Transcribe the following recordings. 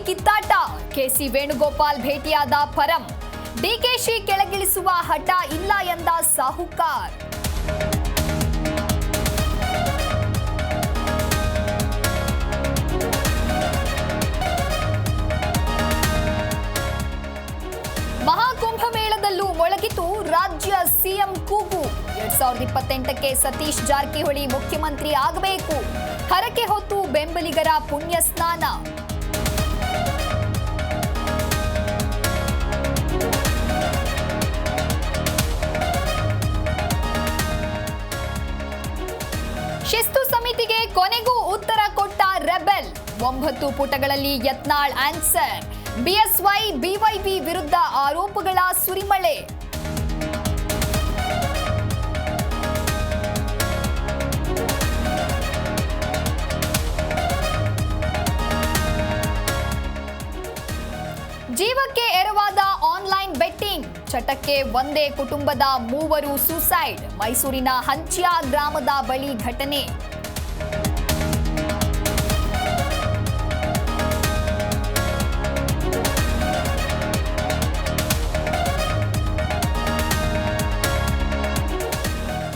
ಕಿತ್ತಾಟ, KC Venugopal ಭೇಟಿಯಾದ ಪರಂ. ಡಿಕೆಶಿ ಕೆಳಗಿಳಿಸುವ ಹಠ ಇಲ್ಲ ಎಂದ ಸಾಹುಕಾರ್. ಮಹಾಕುಂಭಮೇಳದಲ್ಲೂ ಮೊಳಗಿತು ರಾಜ್ಯ ಸಿಎಂ ಕೂಗು. 2028ಕ್ಕೆ ಸತೀಶ್ ಜಾರಕಿಹೊಳಿ ಮುಖ್ಯಮಂತ್ರಿ ಆಗಬೇಕು. ಹರಕೆ ಹೊತ್ತು ಬೆಂಬಲಿಗರ ಪುಣ್ಯ ಸ್ನಾನ. ಶಿಸ್ತು ಸಮಿತಿಗೆ ಕೊನೆಗೂ ಉತ್ತರ ಕೊಟ್ಟ ರೆಬೆಲ್. 9 ಪುಟಗಳಲ್ಲಿ ಯತ್ನಾಳ್ ಆನ್ಸರ್. ಬಿಎಸ್ವೈ ಬಿವೈಬಿ ವಿರುದ್ಧ ಆರೋಪಗಳ ಸುರಿಮಳೆ. ಜೀವಕ್ಕೆ ಎರವಾದ ಆನ್ಲೈನ್ ಬೆಟ್ಟಿಂಗ್ ಚಟಕ್ಕೆ ಒಂದೇ ಕುಟುಂಬದ 3 ಸೂಸೈಡ್. ಮೈಸೂರಿನ ಹಂಚ್ಯಾ ಗ್ರಾಮದ ಬಳಿ ಘಟನೆ.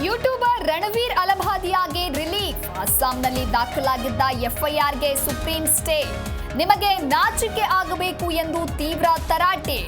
ಯೂಟ್ಯೂಬರ್ ರಣವೀರ್ ಅಲಭಾದಿಯಾಗೆ ರಿಲೀಫ್. ಅಸ್ಸಾಂನಲ್ಲಿ ದಾಖಲಾಗಿದ್ದ ಎಫ್ಐಆರ್ಗೆ ಸುಪ್ರೀಂ ಸ್ಟೇ. ನಿಮಗೆ ನಾಚಿಕೆ ಆಗಬೇಕು ಎಂದು ತೀವ್ರ ತರಾಟೆ.